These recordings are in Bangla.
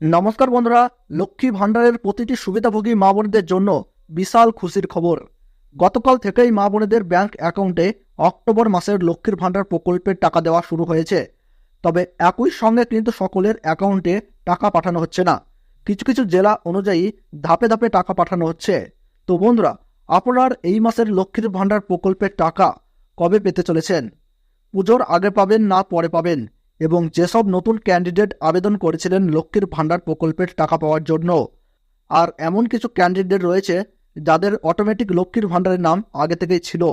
নমস্কার বন্ধুরা, লক্ষ্মী ভাণ্ডারের প্রতিটি সুবিধাভোগী মা বোনদের জন্য বিশাল খুশির খবর। গতকাল থেকেই মা বোনেদের ব্যাংক অ্যাকাউন্টে অক্টোবর মাসের লক্ষ্মীর ভাণ্ডার প্রকল্পের টাকা দেওয়া শুরু হয়েছে। তবে একই সঙ্গে কিন্তু সকলের অ্যাকাউন্টে টাকা পাঠানো হচ্ছে না। কিছু কিছু জেলা অনুযায়ী ধাপে ধাপে টাকা পাঠানো হচ্ছে। তো বন্ধুরা, আপনার এই মাসের লক্ষ্মীর ভাণ্ডার প্রকল্পের টাকা কবে পেতে চলেছেন? পুজোর আগে পাবেন না পরে পাবেন? এবং যেসব নতুন ক্যান্ডিডেট আবেদন করেছিলেন লক্ষ্মীর ভাণ্ডার প্রকল্পের টাকা পাওয়ার জন্য, আর এমন কিছু ক্যান্ডিডেট রয়েছে যাদের অটোমেটিক লক্ষ্মীর ভাণ্ডারের নাম আগে থেকেই ছিল,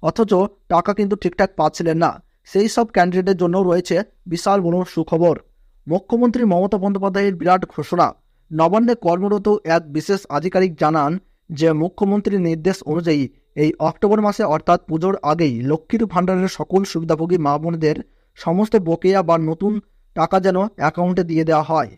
অথচ টাকা কিন্তু ঠিকঠাক পাচ্ছিলেন না, সেই সব ক্যান্ডিডেটের জন্য রয়েছে বিশাল বড় সুখবর। মুখ্যমন্ত্রী মমতা বন্দ্যোপাধ্যায়ের বিরাট ঘোষণা। নবান্নে কর্মরত এক বিশেষ আধিকারিক জানান যে মুখ্যমন্ত্রীর নির্দেশ অনুযায়ী এই অক্টোবর মাসে অর্থাৎ পুজোর আগেই লক্ষ্মীর ভাণ্ডারের সকল সুবিধাভোগী মা বোনদের সমস্ত বকেয়া বা নতুন টাকা যেন অ্যাকাউন্টে দিয়ে দেওয়া হয়।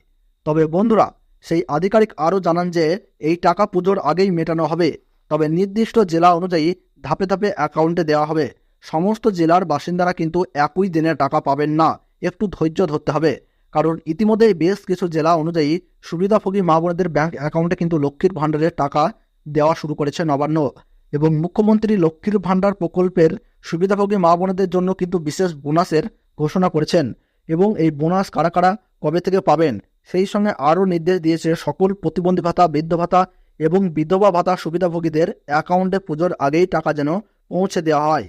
তবে বন্ধুরা, সেই আধিকারিক আরও জানান যে এই টাকা পুজোর আগেই মেটানো হবে, তবে নির্দিষ্ট জেলা অনুযায়ী ধাপে ধাপে অ্যাকাউন্টে দেওয়া হবে। সমস্ত জেলার বাসিন্দারা কিন্তু একই দিনে টাকা পাবেন না, একটু ধৈর্য ধরতে হবে। কারণ ইতিমধ্যেই বেশ কিছু জেলা অনুযায়ী সুবিধাভোগী মা বোনদের ব্যাংক অ্যাকাউন্টে কিন্তু লক্ষ্মীর ভাণ্ডারের টাকা দেওয়া শুরু করেছে নবান্ন। এবং মুখ্যমন্ত্রী লক্ষ্মীর ভাণ্ডার প্রকল্পের সুবিধাভোগী মা বোনদের জন্য কিন্তু বিশেষ বোনাসের ঘোষণা করেছেন। এবং এই বোনাস কারা কারা কবে থেকে পাবেন সেই সঙ্গে আরও নির্দেশ দিয়েছে সকল প্রতিবন্ধী ভাতা, বৃদ্ধ ভাতা এবং বিধবা ভাতা সুবিধাভোগীদের অ্যাকাউন্টে পুজোর আগেই টাকা যেন পৌঁছে দেওয়া হয়।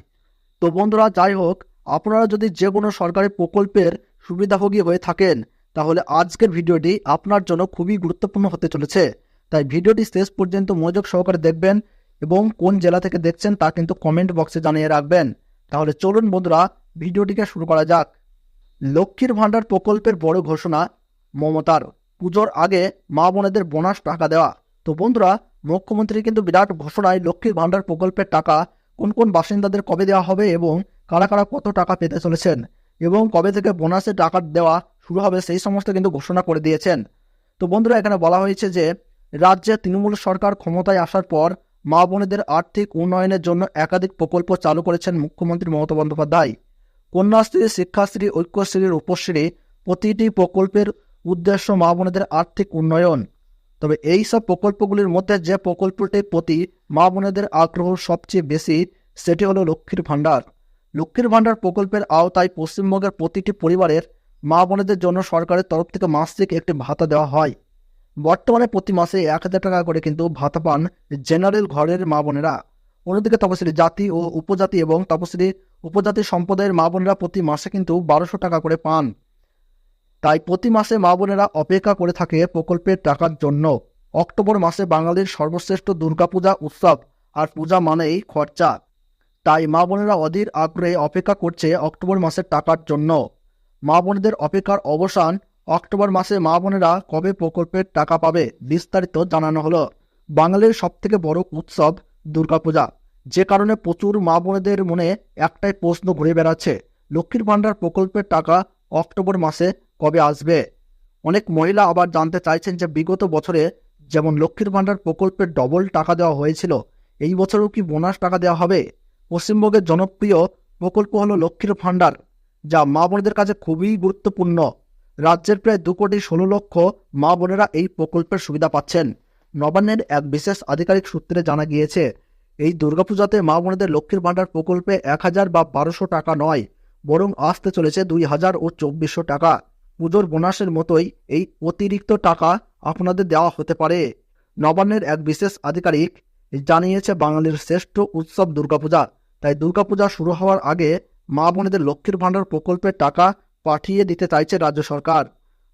তো বন্ধুরা, যাই হোক, আপনারা যদি যে কোনো সরকারি প্রকল্পের সুবিধাভোগী হয়ে থাকেন, তাহলে আজকের ভিডিওটি আপনার জন্য খুবই গুরুত্বপূর্ণ হতে চলেছে। তাই ভিডিওটি শেষ পর্যন্ত মনোযোগ সহকারে দেখবেন এবং কোন জেলা থেকে দেখছেন তা কিন্তু কমেন্ট বক্সে জানিয়ে রাখবেন। তাহলে চলুন বন্ধুরা, ভিডিওটিকে শুরু করা যাক। লক্ষ্মীর ভাণ্ডার প্রকল্পের বড় ঘোষণা মমতার, পুজোর আগে মা বোনেদের বোনাস টাকা দেওয়া। তো বন্ধুরা, মুখ্যমন্ত্রী কিন্তু বিরাট ঘোষণায় লক্ষ্মীর ভাণ্ডার প্রকল্পের টাকা কোন কোন বাসিন্দাদের কবে দেওয়া হবে এবং কারা কারা কত টাকা পেতে চলেছেন এবং কবে থেকে বোনাসে টাকা দেওয়া শুরু হবে সেই সমস্ত কিন্তু ঘোষণা করে দিয়েছেন। তো বন্ধুরা, এখানে বলা হয়েছে যে রাজ্যে তৃণমূল সরকার ক্ষমতায় আসার পর মা বোনেদের আর্থিক উন্নয়নের জন্য একাধিক প্রকল্প চালু করেছেন মুখ্যমন্ত্রী মমতা বন্দ্যোপাধ্যায়। কন্যাশ্রী, শিক্ষাশ্রী, ঐক্যশ্রী, রূপশ্রী প্রতিটি প্রকল্পের উদ্দেশ্য মা বোনেদের আর্থিক উন্নয়ন। তবে এই সব প্রকল্পগুলির মধ্যে যে প্রকল্পটির প্রতি মা বোনেদের আগ্রহ সবচেয়ে বেশি সেটি হলো লক্ষ্মীর ভাণ্ডার। লক্ষ্মীর ভাণ্ডার প্রকল্পের আওতায় পশ্চিমবঙ্গের প্রতিটি পরিবারের মা বোনেদের জন্য সরকারের তরফ থেকে মাসিক একটি ভাতা দেওয়া হয়। বর্তমানে প্রতি মাসে 1,000 টাকা করে কিন্তু ভাতা পান জেনারেল ঘরের মা বোনেরা। অন্যদিকে তপশিলি জাতি ও উপজাতি এবং তপশিলি উপজাতি সম্প্রদায়ের মা বোনেরা প্রতি মাসে কিন্তু 1200 টাকা করে পান। তাই প্রতি মাসে মা বোনেরা অপেক্ষা করে থাকে প্রকল্পের টাকার জন্য। অক্টোবর মাসে বাঙালির সর্বশ্রেষ্ঠ দুর্গাপূজা উৎসব, আর পূজা মানেই খরচা। তাই মা বোনেরা অধীর আগ্রহে অপেক্ষা করছে অক্টোবর মাসের টাকার জন্য। মা বোনেদের অপেক্ষার অবসান। অক্টোবর মাসে মা বোনেরা কবে প্রকল্পের টাকা পাবে বিস্তারিত জানানো হলো। বাঙালির সবথেকে বড় উৎসব দুর্গাপূজা, যে কারণে প্রচুর মা বোনেদের মনে একটাই প্রশ্ন ঘুরে বেড়াচ্ছে, লক্ষ্মীর ভাণ্ডার প্রকল্পের টাকা অক্টোবর মাসে কবে আসবে। অনেক মহিলা আবার জানতে চাইছেন যে বিগত বছরে যেমন লক্ষ্মীর ভাণ্ডার প্রকল্পের ডবল টাকা দেওয়া হয়েছিল, এই বছরও কি বোনাস টাকা দেওয়া হবে। পশ্চিমবঙ্গের জনপ্রিয় প্রকল্প হলো লক্ষ্মীর ভাণ্ডার, যা মা বোনেদের কাছে খুবই গুরুত্বপূর্ণ। রাজ্যের প্রায় 2,16,00,000 মা বোনেরা এই প্রকল্পের সুবিধা পাচ্ছেন। নবান্নের এক বিশেষ আধিকারিক সূত্রে জানা গিয়েছে, এই দুর্গাপূজাতে মা বোনেদের লক্ষ্মীর ভাণ্ডার প্রকল্পে 1,000 বা 1,200 টাকা নয়, বরং আসতে চলেছে 2,000 ও 2,400 টাকা। পুজোর বোনাসের মতোই এই অতিরিক্ত টাকা আপনাদের দেওয়া হতে পারে। নবান্নের এক বিশেষ আধিকারিক জানিয়েছে, বাঙালির শ্রেষ্ঠ উৎসব দুর্গাপূজা, তাই দুর্গাপূজা শুরু হওয়ার আগে মা বোনেদের লক্ষ্মীর ভাণ্ডার প্রকল্পের টাকা পাঠিয়ে দিতে চাইছে রাজ্য সরকার।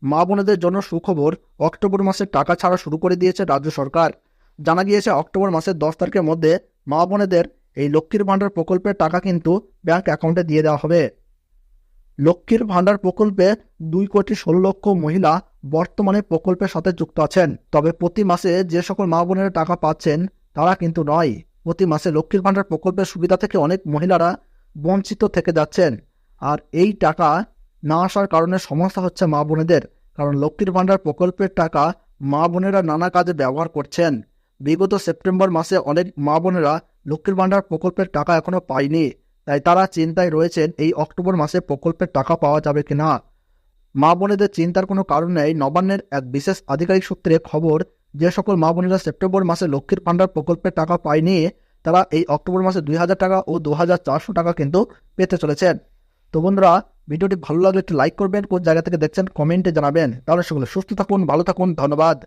মা বোনেদের জন্য সুখবর, অক্টোবর মাসের টাকা ছাড়া শুরু করে দিয়েছে রাজ্য সরকার। জানা গিয়েছে অক্টোবর মাসের 10 তারিখের মধ্যে মা বোনেদের এই লক্ষ্মীর ভাণ্ডার প্রকল্পের টাকা কিন্তু ব্যাংক অ্যাকাউন্টে দিয়ে দেওয়া হবে। লক্ষ্মীর ভাণ্ডার প্রকল্পে 2,16,00,000 মহিলা বর্তমানে প্রকল্পের সাথে যুক্ত আছেন। তবে প্রতি মাসে যে সকল মা বোনেরা টাকা পাচ্ছেন তারা কিন্তু নয়। প্রতি মাসে লক্ষ্মীর ভাণ্ডার প্রকল্পের সুবিধা থেকে অনেক মহিলারা বঞ্চিত থেকে যাচ্ছেন। আর এই টাকা না আসার কারণে সমস্যা হচ্ছে মা বোনেদের, কারণ লক্ষ্মীর ভাণ্ডার প্রকল্পের টাকা মা বোনেরা নানা কাজে ব্যবহার করছেন। বিগত সেপ্টেম্বর মাসে অনেক মা বোনেরা লক্ষ্মীর ভাণ্ডার প্রকল্পের টাকা এখনো পায়নি, তাই তারা চিন্তায় রয়েছেন এই অক্টোবর মাসে প্রকল্পের টাকা পাওয়া যাবে কিনা। মা বোনেদের চিন্তার কোনো কারণ নেই। নবান্নের এক বিশেষ আধিকারিক সূত্রে খবর, যে সকল মা বোনেরা সেপ্টেম্বর মাসে লক্ষ্মীর ভাণ্ডার প্রকল্পের টাকা পায়নি, তারা এই অক্টোবর মাসে 2,000 টাকা ও 2,400 টাকা কিন্তু পেতে চলেছেন। তো বন্ধুরা, ভিডিওটি ভালো লাগলে একটু লাইক করবেন, কোন জায়গা থেকে দেখছেন কমেন্টে জানাবেন। তাহলে সকলে সুস্থ থাকুন, ভালো থাকুন, ধন্যবাদ।